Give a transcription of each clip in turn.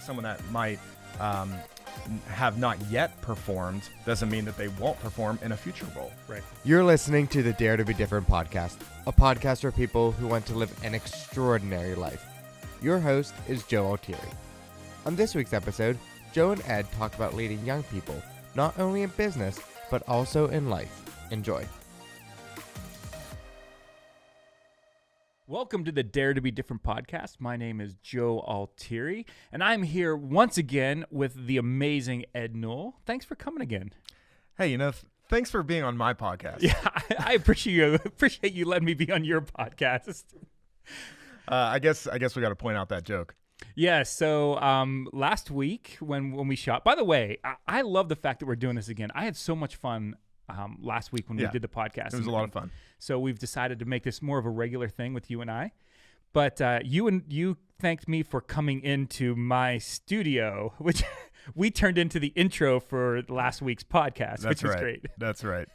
Someone that might have not yet performed doesn't mean that they won't perform in a future role. Right. You're listening to the Dare to Be Different podcast, a podcast for people who want to live an extraordinary life. Your host is Joe Altieri. On this week's episode, Joe and Ed talk about leading young people, not only in business, but also in life. Enjoy. Welcome to the Dare to Be Different podcast. My name is Joe Altieri, and I'm here once again with the amazing Ed Newell. Thanks for coming again. Hey, thanks for being on my podcast. Yeah, I appreciate you letting me be on your podcast. I guess we got to point out that joke. Yeah, so last week when we shot, by the way, I love the fact that we're doing this again. I had so much fun last week when we did the podcast. It was a lot of fun. So we've decided to make this more of a regular thing with you and I. But you thanked me for coming into my studio, which we turned into the intro for last week's podcast, which was great. That's right.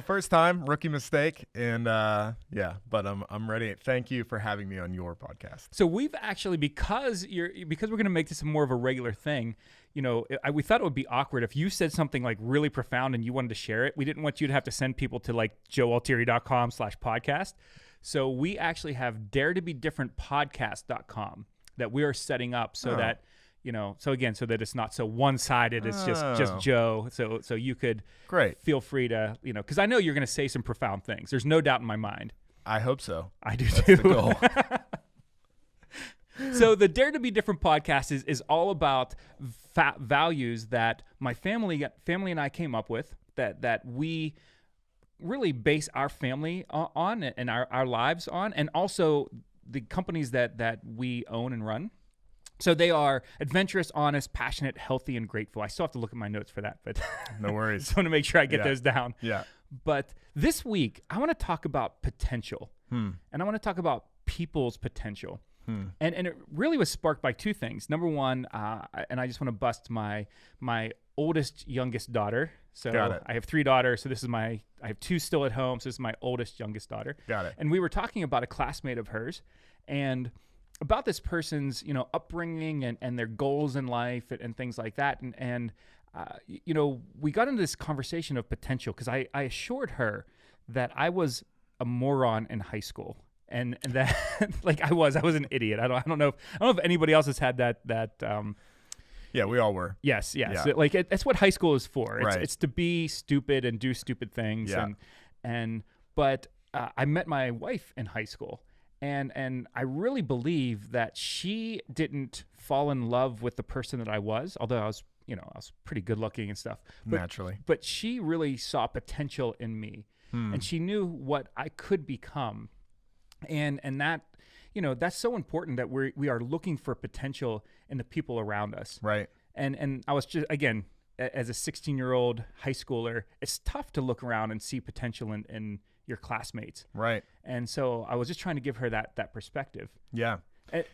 First time, rookie mistake, and but I'm ready. Thank you for having me on your podcast. So we've actually, because we're going to make this more of a regular thing, we thought it would be awkward if you said something like really profound and you wanted to share it. We didn't want you to have to send people to like joealtieri.com/podcast. So we actually have daretobedifferentpodcast.com that we are setting up so that, so that it's not so one-sided. It's just Joe. So you could feel free to, because I know you're going to say some profound things. There's no doubt in my mind. I hope so. I do That's too. The goal. So the Dare to Be Different podcast is all about values that my family and I came up with that we really base our family on and our lives on, and also the companies that we own and run. So they are adventurous, honest, passionate, healthy, and grateful. I still have to look at my notes for that, but no worries. Just want to make sure I get those down. Yeah. But this week, I want to talk about potential, and I want to talk about people's potential. And it really was sparked by two things. Number one, and I just want to bust my oldest, youngest daughter. So Got it. I have three daughters. So I have two still at home. So this is my oldest, youngest daughter. Got it. And we were talking about a classmate of hers and about this person's, upbringing and their goals in life and things like that. And we got into this conversation of potential because I assured her that I was a moron in high school. And that, like I was an idiot. I don't know if anybody else has had that. Yeah, we all were. Yes. Yeah. Like that's what high school is for. It's Right. to be stupid and do stupid things. Yeah. But I met my wife in high school, and I really believe that she didn't fall in love with the person that I was, although I was pretty good looking and stuff. Naturally. But she really saw potential in me, and she knew what I could become. And that, that's so important that we are looking for potential in the people around us. Right. And I was just, again, as a 16-year-old high schooler, it's tough to look around and see potential in your classmates. Right. And so I was just trying to give her that perspective. Yeah. I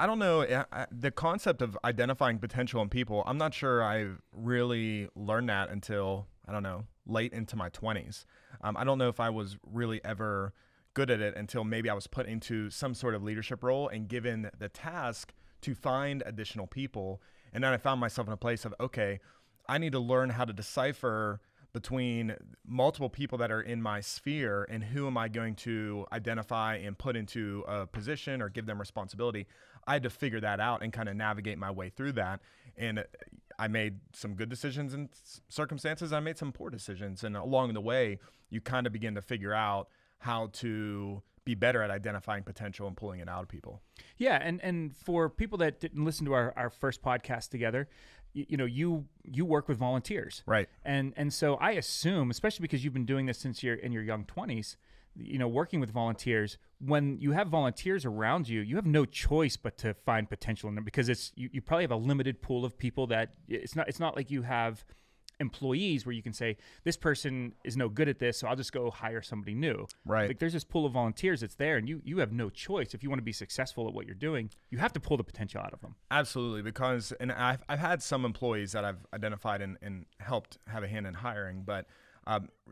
don't know. The concept of identifying potential in people, I'm not sure I've really learned that until, late into my 20s. I don't know if I was really ever good at it until maybe I was put into some sort of leadership role and given the task to find additional people. And then I found myself in a place of, okay, I need to learn how to decipher between multiple people that are in my sphere and who am I going to identify and put into a position or give them responsibility. I had to figure that out and kind of navigate my way through that. And I made some good decisions in circumstances. I made some poor decisions. And along the way, you kind of begin to figure out how to be better at identifying potential and pulling it out of people. Yeah, and for people that didn't listen to our first podcast together, you work with volunteers. Right. And so I assume, especially because you've been doing this since you're in your young 20s, working with volunteers, when you have volunteers around you, you have no choice but to find potential in them because you probably have a limited pool of people that it's not like you have employees where you can say, this person is no good at this, so I'll just go hire somebody new. Right. Like there's this pool of volunteers that's there, and you have no choice. If you want to be successful at what you're doing, you have to pull the potential out of them. Absolutely, because, and I've had some employees that I've identified and helped have a hand in hiring, but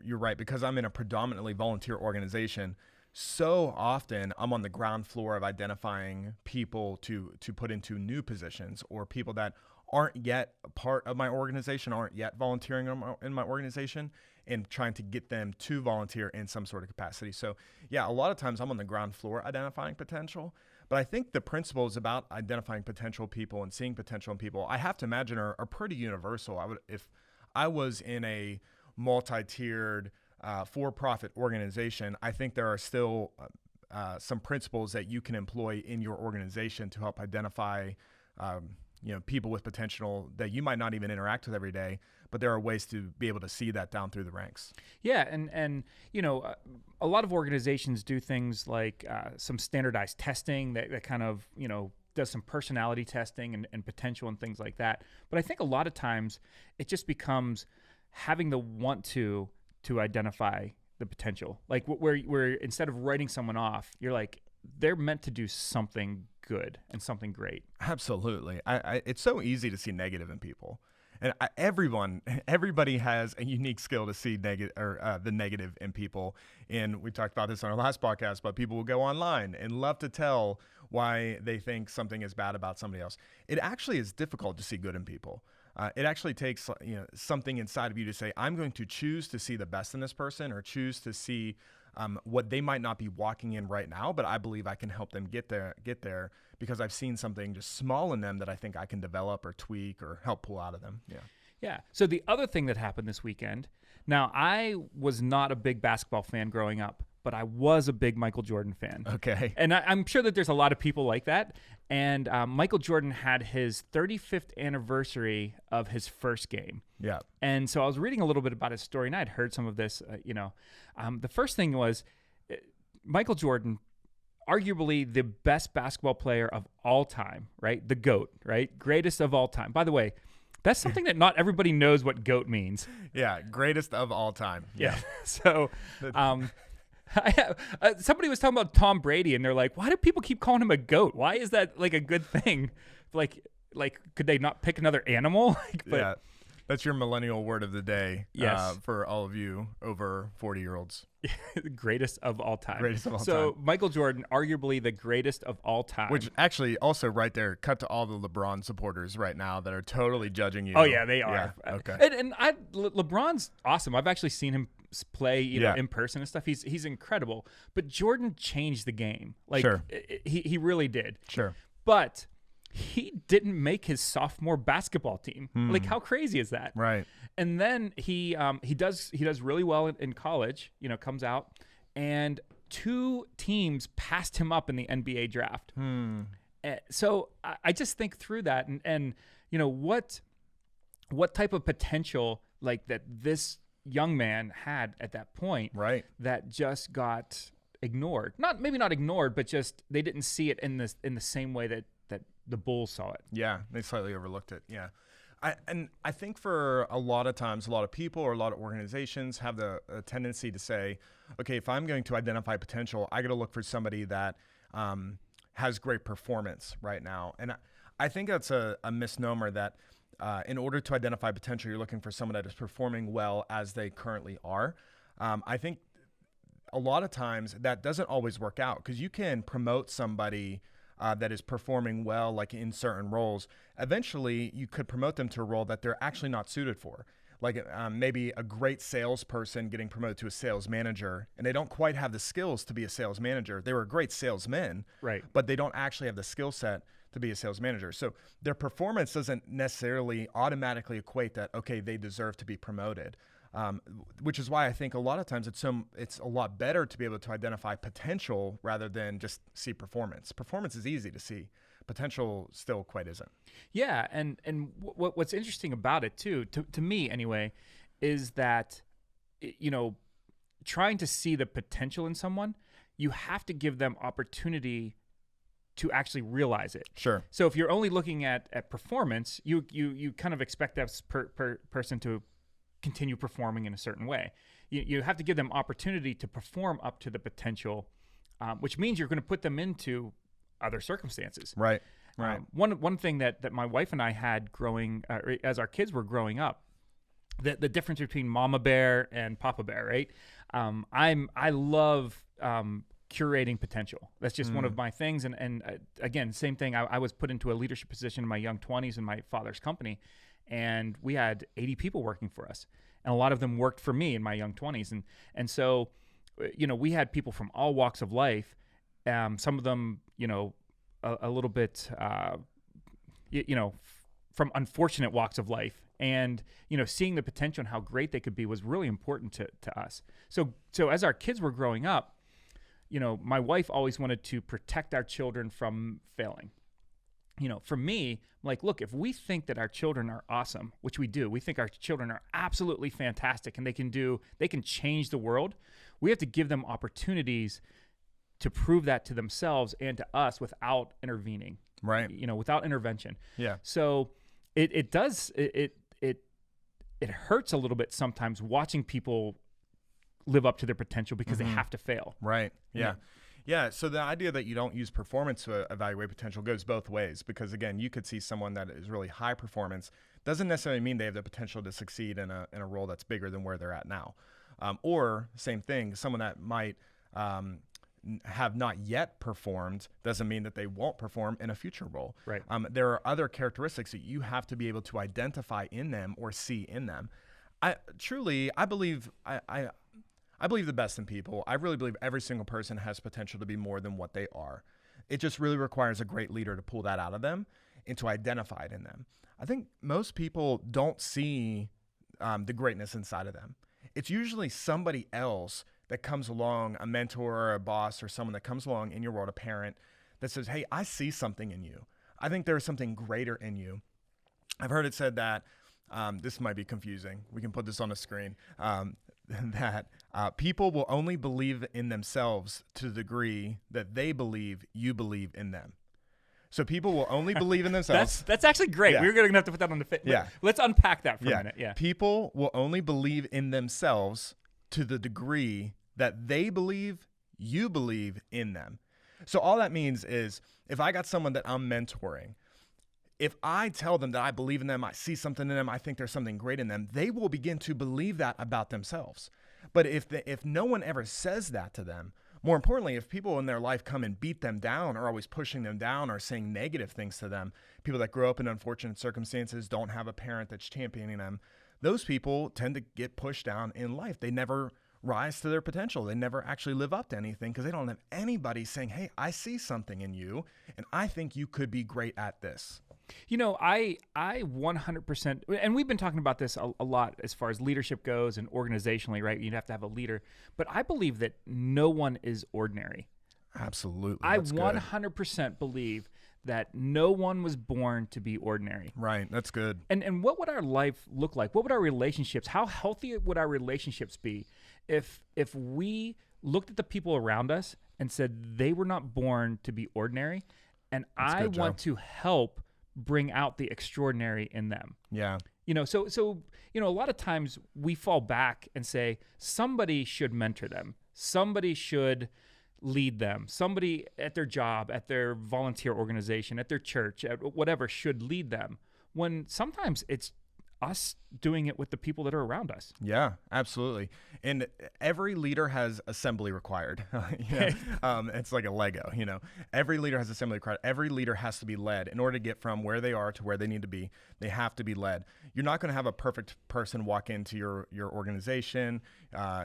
you're right, because I'm in a predominantly volunteer organization, so often I'm on the ground floor of identifying people to put into new positions, or people that aren't yet a part of my organization, aren't yet volunteering in my organization, and trying to get them to volunteer in some sort of capacity. So yeah, a lot of times I'm on the ground floor identifying potential, but I think the principles about identifying potential people and seeing potential in people, I have to imagine are pretty universal. If I was in a multi-tiered for-profit organization, I think there are still some principles that you can employ in your organization to help identify people with potential that you might not even interact with every day, but there are ways to be able to see that down through the ranks. Yeah, and a lot of organizations do things like some standardized testing that kind of does some personality testing and potential and things like that. But I think a lot of times it just becomes having the want to identify the potential, like where instead of writing someone off, you're like, they're meant to do something good and something great. Absolutely. It's so easy to see negative in people, and everybody has a unique skill to see the negative in people. And we talked about this on our last podcast, but people will go online and love to tell why they think something is bad about somebody else. It actually is difficult to see good in people. It actually takes something inside of you to say, I'm going to choose to see the best in this person, or choose to see what they might not be walking in right now, but I believe I can help them get there because I've seen something just small in them that I think I can develop or tweak or help pull out of them. Yeah. So the other thing that happened this weekend, now I was not a big basketball fan growing up, but I was a big Michael Jordan fan. Okay. And I'm sure that there's a lot of people like that. And Michael Jordan had his 35th anniversary of his first game. Yeah. And so I was reading a little bit about his story, and I had heard some of this. The first thing was Michael Jordan, arguably the best basketball player of all time, right? The GOAT, right? Greatest of all time. By the way, that's something that not everybody knows what GOAT means. Yeah, greatest of all time. Yeah. So somebody was talking about Tom Brady, and they're like, why do people keep calling him a GOAT? Why is that like a good thing? Like could they not pick another animal? Yeah, that's your millennial word of the day. Yes. For all of you over 40-year-olds. Greatest of all time. Greatest of all time. So Michael Jordan, arguably the greatest of all time. Which actually also right there, cut to all the LeBron supporters right now that are totally judging you. Oh yeah, they are. Yeah, okay. And LeBron's awesome. I've actually seen him play in person and stuff. He's incredible. But Jordan changed the game. Like, sure. He really did. Sure. But he didn't make his sophomore basketball team. Like, how crazy is that? Right. And then he does really well in college, comes out, and 2 teams passed him up in the NBA draft. So I just think through that and what type of potential like that this young man had at that point, right? That just got ignored. Maybe not ignored, but just they didn't see it in the same way that the Bulls saw it. Yeah, they slightly overlooked it. Yeah. I think for a lot of times, a lot of people or a lot of organizations have a tendency to say, okay, if I'm going to identify potential, I got to look for somebody that has great performance right now. And I think that's a misnomer that in order to identify potential, you're looking for someone that is performing well as they currently are. I think a lot of times that doesn't always work out because you can promote somebody that is performing well, like in certain roles. Eventually, you could promote them to a role that they're actually not suited for. Like maybe a great salesperson getting promoted to a sales manager, and they don't quite have the skills to be a sales manager. They were great salesmen, right? But they don't actually have the skill set to be a sales manager. So their performance doesn't necessarily automatically equate that, okay, they deserve to be promoted. Which is why I think a lot of times it's a lot better to be able to identify potential rather than just see performance. Performance is easy to see. Potential still quite isn't. Yeah, and what's interesting about it too, to me anyway, is that trying to see the potential in someone, you have to give them opportunity to actually realize it. Sure. So if you're only looking at performance, you kind of expect that person to continue performing in a certain way. You have to give them opportunity to perform up to the potential, which means you're going to put them into other circumstances. Right. Right. One thing that my wife and I had growing as our kids were growing up, the difference between Mama Bear and Papa Bear, right? I love curating potential. That's just one of my things. And again, same thing. I was put into a leadership position in my young 20s in my father's company, and we had 80 people working for us. And a lot of them worked for me in my young 20s. And so, we had people from all walks of life. Some of them, a little bit, from unfortunate walks of life. And, seeing the potential and how great they could be was really important to us. So as our kids were growing up, my wife always wanted to protect our children from failing. For me, I'm like, look, if we think that our children are awesome, which we do, we think our children are absolutely fantastic and they can change the world, we have to give them opportunities to prove that to themselves and to us without intervening. Right. Without intervention. Yeah. So it hurts a little bit sometimes watching people live up to their potential because they have to fail. Right. Yeah. Yeah. So the idea that you don't use performance to evaluate potential goes both ways, because again, you could see someone that is really high performance doesn't necessarily mean they have the potential to succeed in a role that's bigger than where they're at now. Or same thing, someone that might have not yet performed doesn't mean that they won't perform in a future role. Right. There are other characteristics that you have to be able to identify in them or see in them. I believe the best in people. I really believe every single person has potential to be more than what they are. It just really requires a great leader to pull that out of them and to identify it in them. I think most people don't see the greatness inside of them. It's usually somebody else that comes along, a mentor or a boss or someone that comes along in your world, a parent, that says, hey, I see something in you. I think there's something greater in you. I've heard it said that, this might be confusing. We can put this on the screen. That people will only believe in themselves to the degree that they believe you believe in them. So people will only believe in themselves. That's actually great. Yeah. We're going to have to put that on the fit. Yeah. Let's unpack that for a minute. Yeah. People will only believe in themselves to the degree that they believe you believe in them. So all that means is if I got someone that I'm mentoring, if I tell them that I believe in them, I see something in them, I think there's something great in them, they will begin to believe that about themselves. But if no one ever says that to them, more importantly, if people in their life come and beat them down or always pushing them down or saying negative things to them, people that grow up in unfortunate circumstances, don't have a parent that's championing them, those people tend to get pushed down in life. They never rise to their potential. They never actually live up to anything because they don't have anybody saying, hey, I see something in you and I think you could be great at this. I 100%, and we've been talking about this a lot as far as leadership goes and organizationally, right? You'd have to have a leader, but I believe that no one is ordinary. Absolutely. I 100% believe that no one was born to be ordinary. Right. That's good. And what would our life look like? What would our relationships, how healthy would our relationships be if we looked at the people around us and said they were not born to be ordinary, and That's I good, Joe. want to help bring out the extraordinary in them. Yeah. So a lot of times we fall back and say somebody should mentor them. Somebody should lead them. Somebody at their job, at their volunteer organization, at their church, at whatever should lead them. When sometimes it's us doing it with the people that are around us. Yeah, absolutely. And every leader has assembly required. It's like a Lego, Every leader has assembly required. Every leader has to be led. In order to get from where they are to where they need to be, they have to be led. You're not going to have a perfect person walk into your organization.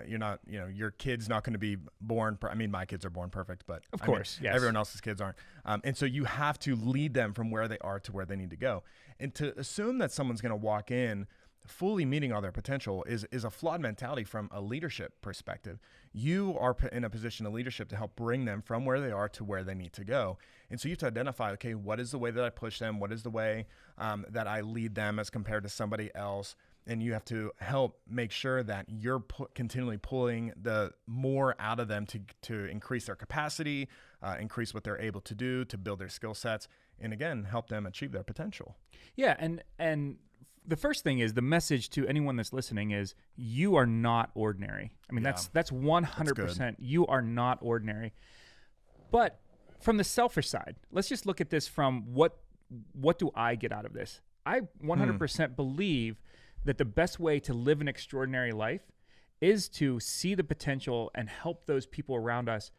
You're not, your kid's not going to be born. My kids are born perfect, but of course, yes. Everyone else's kids aren't. And so you have to lead them from where they are to where they need to go. And to assume that someone's going to walk in fully meeting all their potential is a flawed mentality from a leadership perspective. You are in a position of leadership to help bring them from where they are to where they need to go. And so you have to identify, okay, what is the way that I push them? What is the way that I lead them as compared to somebody else? And you have to help make sure that you're continually pulling the more out of them to increase their capacity, increase what they're able to do, to build their skill sets, and again, help them achieve their potential. Yeah, and the first thing is the message to anyone that's listening is you are not ordinary. That's 100%. You are not ordinary. But from the selfish side, let's just look at this from what do I get out of this? I 100% believe that the best way to live an extraordinary life is to see the potential and help those people around us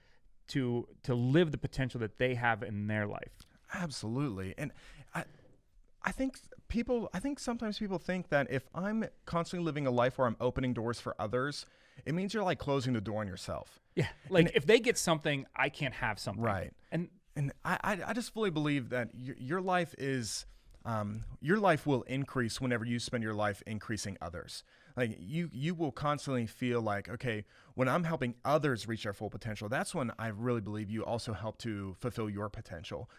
to live the potential that they have in their life. Absolutely. And I think sometimes people think that if I'm constantly living a life where I'm opening doors for others, it means you're like closing the door on yourself. Yeah. Like if they get something, I can't have something. Right. And I just fully believe that your life is, your life will increase whenever you spend your life increasing others. Like you will constantly feel like, okay, when I'm helping others reach their full potential, that's when I really believe you also help to fulfill your potential.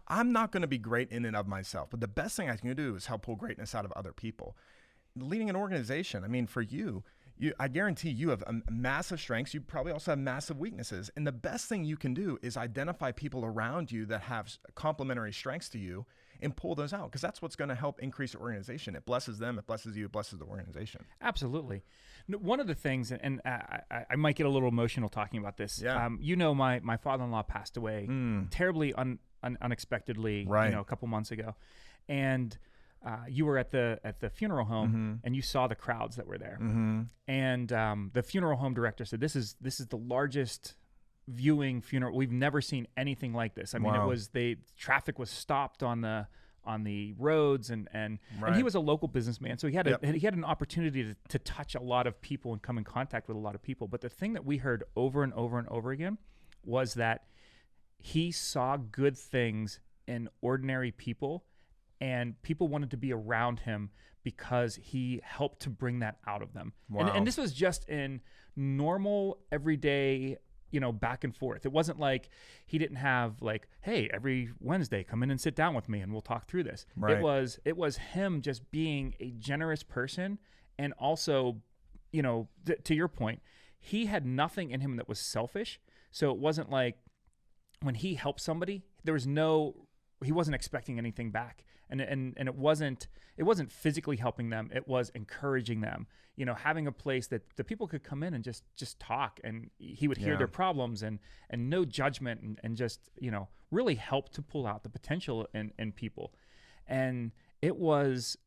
I'm not going to be great in and of myself, but the best thing I can do is help pull greatness out of other people. Leading an organization, I mean, for you, I guarantee you have massive strengths. You probably also have massive weaknesses. And the best thing you can do is identify people around you that have complementary strengths to you and pull those out, because that's what's going to help increase your organization. It blesses them, it blesses you, it blesses the organization. Absolutely. One of the things, and I might get a little emotional talking about this. Yeah. My father-in-law passed away terribly unexpectedly, Right. A couple months ago, and you were at the funeral home, and you saw the crowds that were there, and the funeral home director said, "This is the largest viewing funeral. We've never seen anything like this. I mean, Wow. traffic was stopped on the roads, and Right. he was a local businessman, so he had an opportunity to touch a lot of people and come in contact with a lot of people. But the thing that we heard over and over and over again was that he saw good things in ordinary people, and people wanted to be around him because he helped to bring that out of them. Wow. And this was just in normal, everyday, back and forth. It wasn't like he didn't have like, hey, every Wednesday, come in and sit down with me and we'll talk through this. Right. It was him just being a generous person. And also, to your point, he had nothing in him that was selfish. So it wasn't like when he helped somebody, he wasn't expecting anything back. And it wasn't physically helping them. It was encouraging them, having a place that the people could come in and just talk, and he would hear their problems and no judgment, and just, really help to pull out the potential in people. And it was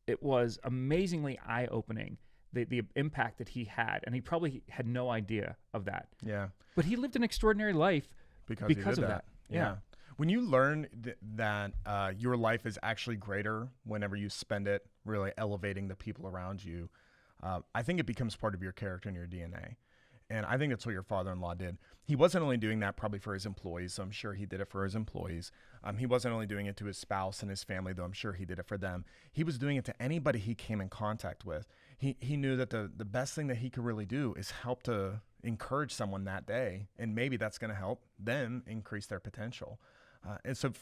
amazingly eye-opening, the impact that he had. And he probably had no idea of that. Yeah. But he lived an extraordinary life because of that. Yeah. When you learn that your life is actually greater whenever you spend it really elevating the people around you, I think it becomes part of your character and your DNA. And I think that's what your father-in-law did. He wasn't only doing that probably for his employees, so I'm sure he did it for his employees. He wasn't only doing it to his spouse and his family, though I'm sure he did it for them. He was doing it to anybody he came in contact with. He knew that the best thing that he could really do is help to encourage someone that day, and maybe that's going to help them increase their potential. And so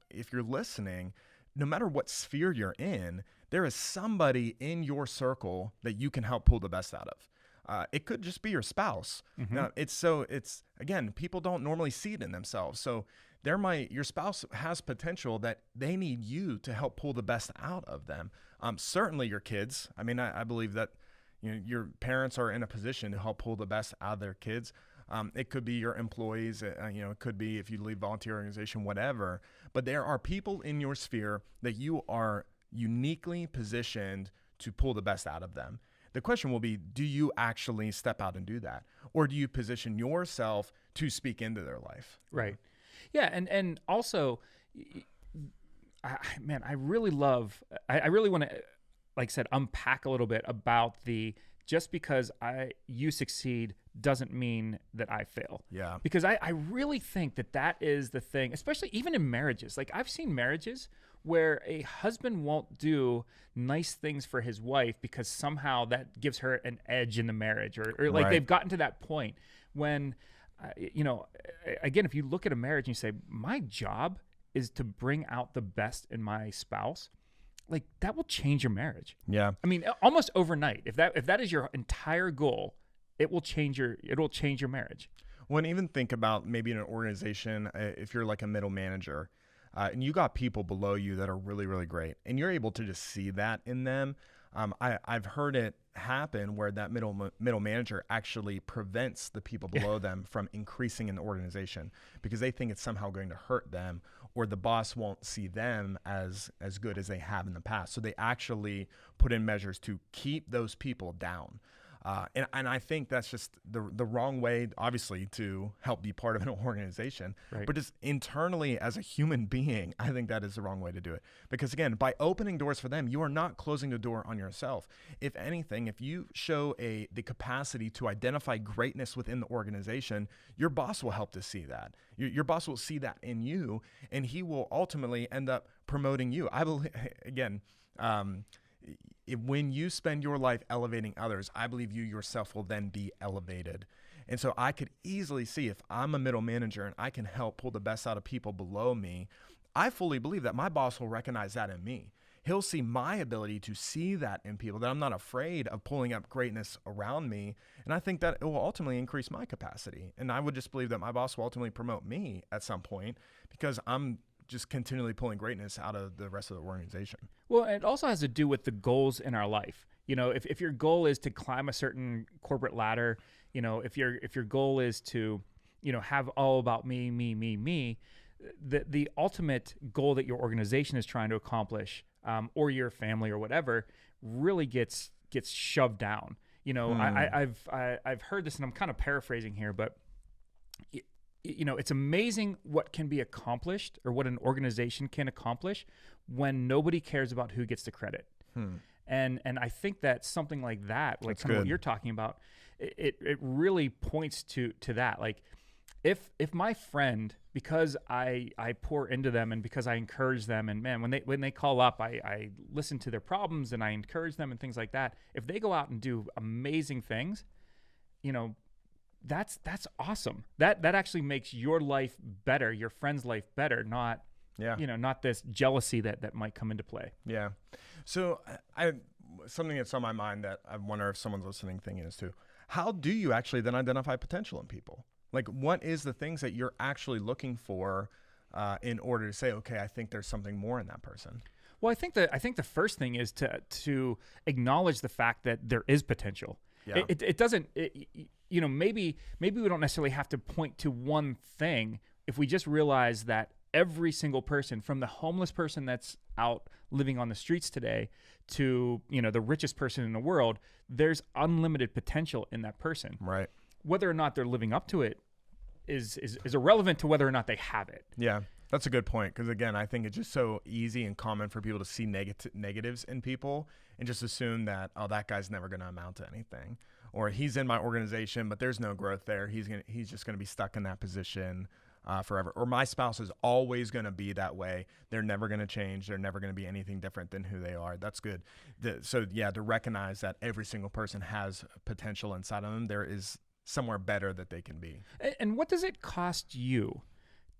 if you're listening, no matter what sphere you're in, there is somebody in your circle that you can help pull the best out of. It could just be your spouse. Now, again, people don't normally see it in themselves. So your spouse has potential that they need you to help pull the best out of them. Certainly your kids. I mean, I believe that your parents are in a position to help pull the best out of their kids. It could be your employees, it could be if you lead volunteer organization, whatever. But there are people in your sphere that you are uniquely positioned to pull the best out of them. The question will be, do you actually step out and do that? Or do you position yourself to speak into their life? Right. Yeah. And also, I really want to, like I said, unpack a little bit about just because you succeed doesn't mean that I fail. Yeah. Because I really think that is the thing, especially even in marriages. Like I've seen marriages where a husband won't do nice things for his wife because somehow that gives her an edge in the marriage, or like Right. They've gotten to that point when, again, if you look at a marriage and you say, my job is to bring out the best in my spouse, like that will change your marriage. Yeah. I mean, almost overnight. If that is your entire goal, it'll change your marriage. Well, and even think about maybe in an organization, if you're like a middle manager, and you got people below you that are really, really great, and you're able to just see that in them. I've heard it happen where that middle manager actually prevents the people below them from increasing in the organization because they think it's somehow going to hurt them, or the boss won't see them as good as they have in the past. So they actually put in measures to keep those people down. And I think that's just the wrong way, obviously, to help be part of an organization. Right. But just internally as a human being, I think that is the wrong way to do it. Because again, by opening doors for them, you are not closing the door on yourself. If anything, if you show the capacity to identify greatness within the organization, your boss will help to see that. Your boss will see that in you, and he will ultimately end up promoting you. I believe, again, when you spend your life elevating others, I believe you yourself will then be elevated. And so I could easily see, if I'm a middle manager and I can help pull the best out of people below me, I fully believe that my boss will recognize that in me. He'll see my ability to see that in people, that I'm not afraid of pulling up greatness around me. And I think that it will ultimately increase my capacity. And I would just believe that my boss will ultimately promote me at some point, because I'm just continually pulling greatness out of the rest of the organization. Well, it also has to do with the goals in our life. You know, if your goal is to climb a certain corporate ladder, you know, if your goal is to, you know, have all about me, the ultimate goal that your organization is trying to accomplish, or your family or whatever, really gets shoved down. You know, I've heard this, and I'm kind of paraphrasing here, but you know, it's amazing what can be accomplished, or what an organization can accomplish, when nobody cares about who gets the credit. And I think that something like that, like kind of what you're talking about, it really points to that. Like, if my friend, because I pour into them, and because I encourage them, and man, when they call up, I listen to their problems and I encourage them and things like that. If they go out and do amazing things, you know, that's awesome. That actually makes your life better, your friend's life better, not not this jealousy that might come into play. Yeah. So something that's on my mind that I wonder if someone's listening thinking is too. How do you actually then identify potential in people? Like, what is the things that you're actually looking for in order to say, okay, I think there's something more in that person? Well, I think the first thing is to acknowledge the fact that there is potential. Yeah. It doesn't, you know, maybe we don't necessarily have to point to one thing if we just realize that every single person, from the homeless person that's out living on the streets today to, you know, the richest person in the world, there's unlimited potential in that person. Right. Whether or not they're living up to it is irrelevant to whether or not they have it. Yeah, that's a good point. Because again, I think it's just so easy and common for people to see negatives in people and just assume that, oh, that guy's never going to amount to anything, or he's in my organization, but there's no growth there. He's just going to be stuck in that position forever. Or my spouse is always going to be that way. They're never going to change. They're never going to be anything different than who they are. That's good. So to recognize that every single person has potential inside of them, there is somewhere better that they can be. And what does it cost you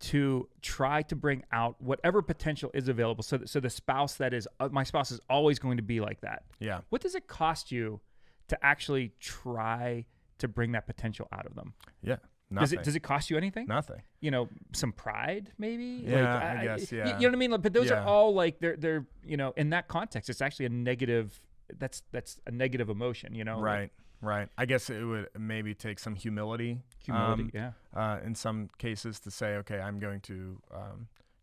to try to bring out whatever potential is available? So the spouse that is, my spouse is always going to be like that. Yeah. What does it cost you to actually try to bring that potential out of them? Yeah. Nothing. Does it cost you anything? Nothing. You know, some pride maybe? Yeah, like, I guess, yeah. You know what I mean? But those are all like, they're, you know, in that context, it's actually a negative, that's a negative emotion, you know? Right. Right. I guess it would maybe take some humility. In some cases, to say, okay, I'm going to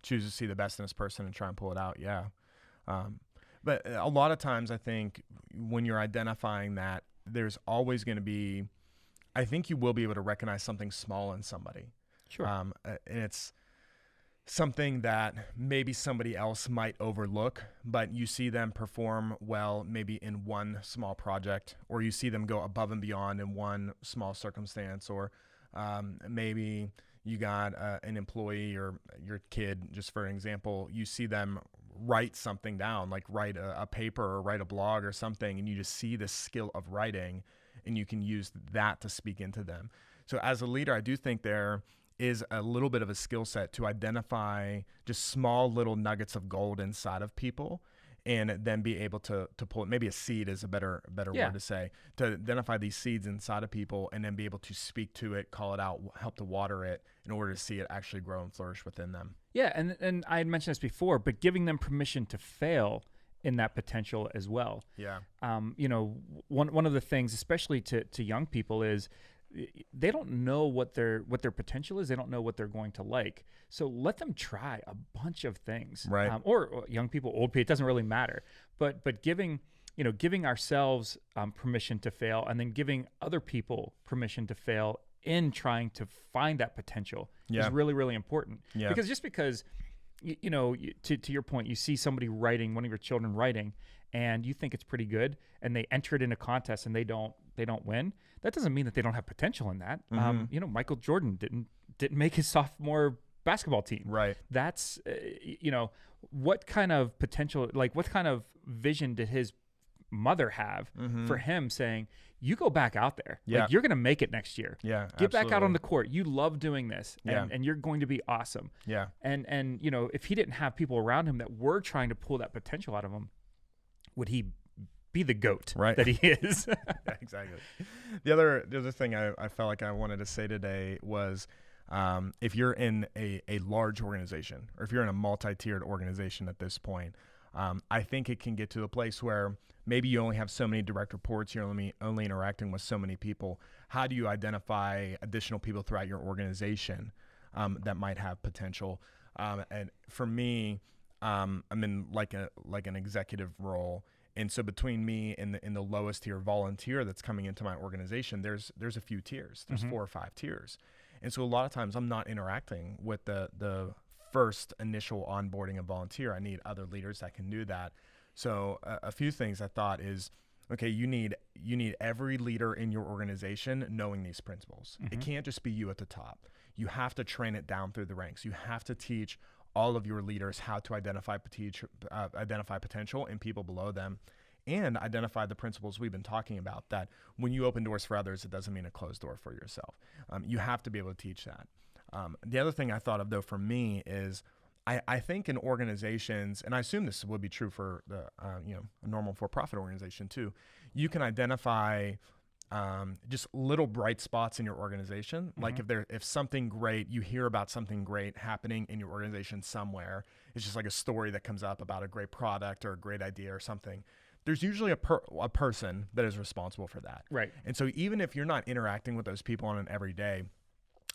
choose to see the best in this person and try and pull it out. Yeah. But a lot of times, I think when you're identifying that, there's always going to be, I think you will be able to recognize something small in somebody. Sure. And it's something that maybe somebody else might overlook, but you see them perform well maybe in one small project, or you see them go above and beyond in one small circumstance, or maybe you got an employee or your kid, just for an example, you see them write something down, like write a paper or write a blog or something, and you just see the skill of writing, and you can use that to speak into them. So as a leader, I do think there is a little bit of a skill set to identify just small little nuggets of gold inside of people, and then be able to pull it. Maybe a seed is a better word to say, to identify these seeds inside of people, and then be able to speak to it, call it out, help to water it in order to see it actually grow and flourish within them. Yeah. And I had mentioned this before, but giving them permission to fail in that potential as well. Yeah. You know, one of the things, especially to young people, is they don't know what their potential is. They don't know what they're going to like. So let them try a bunch of things. Right. Or young people, old people, it doesn't really matter. But giving giving ourselves permission to fail, and then giving other people permission to fail in trying to find that potential is really, really important. Yeah. Because to your point, you see somebody writing, one of your children writing, and you think it's pretty good, and they enter it in a contest and they don't win. That doesn't mean that they don't have potential in that. Michael Jordan didn't make his sophomore basketball team. Right. That's what kind of potential, like what kind of vision did his mother have for him saying, you go back out there, like you're going to make it next year. Yeah. Get back out on the court. You love doing this, and you're going to be awesome. Yeah. And if he didn't have people around him that were trying to pull that potential out of him, would he be the GOAT that he is? Yeah, exactly. The other thing I felt like I wanted to say today was, if you're in a large organization, or if you're in a multi-tiered organization at this point, I think it can get to a place where maybe you only have so many direct reports, you're only interacting with so many people. How do you identify additional people throughout your organization that might have potential? And for me, I'm in like an executive role. And so between me and the lowest tier volunteer that's coming into my organization, there's a few tiers. There's 4 or 5 tiers. And so a lot of times I'm not interacting with the first initial onboarding of volunteer. I need other leaders that can do that. So a few things I thought is, okay, you need every leader in your organization knowing these principles. It can't just be you at the top. You have to train it down through the ranks. You have to teach all of your leaders how to identify potential in people below them, and identify the principles we've been talking about, that when you open doors for others, it doesn't mean a closed door for yourself. You have to be able to teach that. The other thing I thought of, though, for me is I think in organizations, and I assume this would be true for a normal for-profit organization too, you can identify just little bright spots in your organization. Like if something great, you hear about something great happening in your organization somewhere, it's just like a story that comes up about a great product or a great idea or something. There's usually a person that is responsible for that. Right. And so even if you're not interacting with those people on an everyday,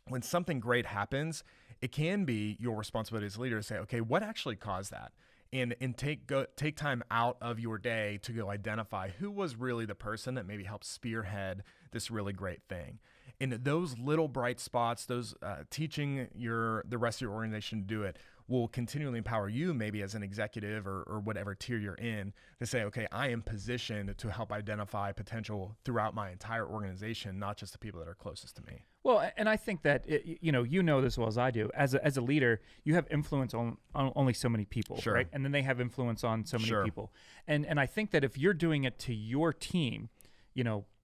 when something great happens, it can be your responsibility as a leader to say, okay, what actually caused that? And take time out of your day to go identify who was really the person that maybe helped spearhead this really great thing. And those little bright spots, those teaching the rest of your organization to do it, will continually empower you, maybe as an executive or whatever tier you're in, to say, okay, I am positioned to help identify potential throughout my entire organization, not just the people that are closest to me. Well, and I think that, you know this as well as I do. As a leader, you have influence on only so many people, right? And then they have influence on so many people. And I think that if you're doing it to your team,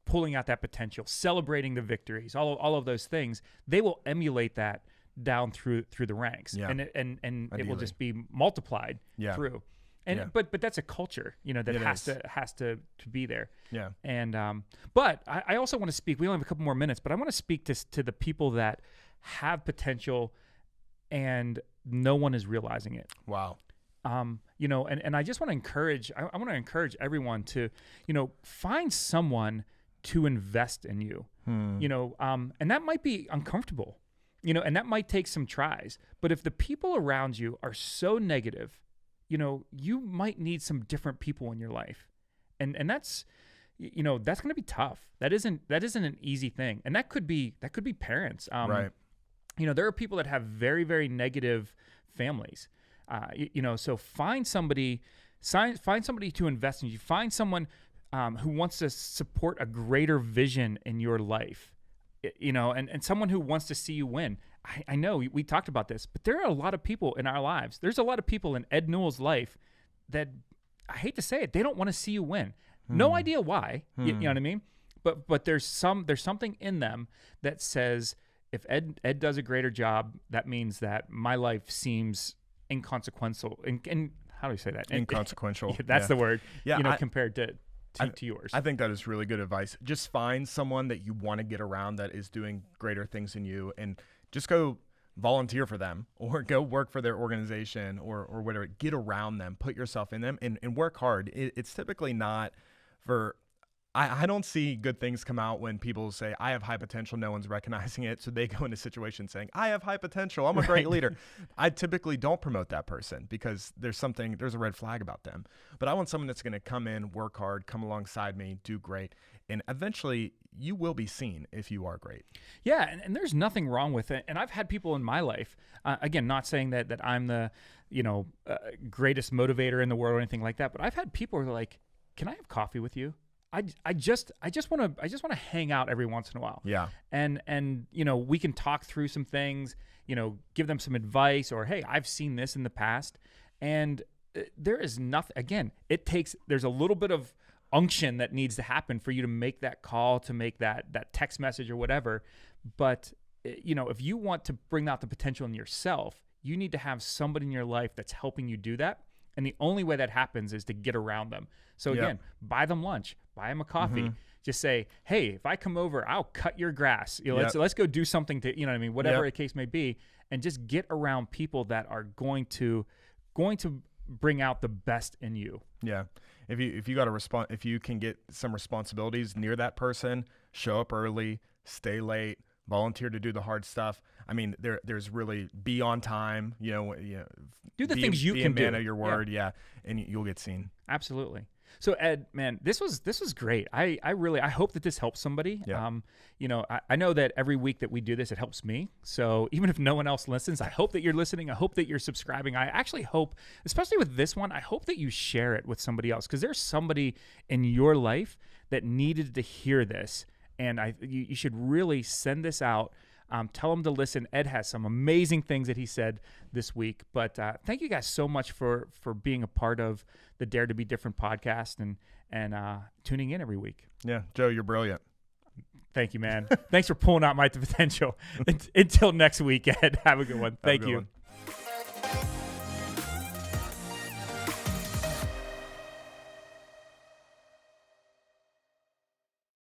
pulling out that potential, celebrating the victories, all of those things, they will emulate that down through the ranks, and it will just be multiplied through. And but that's a culture, that has to be there. Yeah. And but I also want to speak. We only have a couple more minutes, but I want to speak to the people that have potential, and no one is realizing it. Wow. And I just want to encourage. I want to encourage everyone to, find someone to invest in you. And that might be uncomfortable. And that might take some tries. But if the people around you are so negative, you might need some different people in your life. And that's, that's going to be tough. That isn't an easy thing. And that could be parents. Right. There are people that have very, very negative families. So find somebody to invest in you. Find someone who wants to support a greater vision in your life. And someone who wants to see you win. I know we talked about this, but there are a lot of people in our lives. There's a lot of people in Ed Newell's life that, I hate to say it, they don't want to see you win. No idea why. You know what I mean? But there's something in them that says, if Ed does a greater job, that means that my life seems inconsequential. And how do you say that? Inconsequential. That's the word. Yeah. Compared to yours. I think that is really good advice. Just find someone that you want to get around that is doing greater things than you, and just go volunteer for them, or go work for their organization, or whatever. Get around them, put yourself in them, and work hard. It's typically not for I don't see good things come out when people say, I have high potential, no one's recognizing it. So they go into situations saying, I have high potential, I'm a great leader. I typically don't promote that person because there's a red flag about them. But I want someone that's going to come in, work hard, come alongside me, do great. And eventually you will be seen if you are great. Yeah, and there's nothing wrong with it. And I've had people in my life, again, not saying that I'm the greatest motivator in the world or anything like that, but I've had people who are like, can I have coffee with you? I just want to hang out every once in a while. Yeah. And we can talk through some things, give them some advice, or hey, I've seen this in the past. And there is nothing, again, there's a little bit of unction that needs to happen for you to make that call, to make that text message or whatever. But if you want to bring out the potential in yourself, you need to have somebody in your life that's helping you do that. And the only way that happens is to get around them. So again, buy them lunch, buy them a coffee. Mm-hmm. Just say, hey, if I come over, I'll cut your grass. Let's go do something to, whatever the case may be, and just get around people that are going to bring out the best in you. Yeah. If you got to if you can get some responsibilities near that person, show up early, stay late, volunteer to do the hard stuff. I mean, there's really be on time, do the things you can do. Be a man of your word, and you'll get seen. Absolutely. So Ed, man, this was great. I hope that this helps somebody. Yeah. I know that every week that we do this, it helps me. So even if no one else listens, I hope that you're listening. I hope that you're subscribing. I actually hope, especially with this one, I hope that you share it with somebody else, because there's somebody in your life that needed to hear this. And you should really send this out. Tell them to listen. Ed has some amazing things that he said this week. But thank you guys so much for being a part of the Dare to Be Different podcast and tuning in every week. Yeah, Joe, you're brilliant. Thank you, man. Thanks for pulling out my potential. Until next week, Ed. Have a good one. Thank you.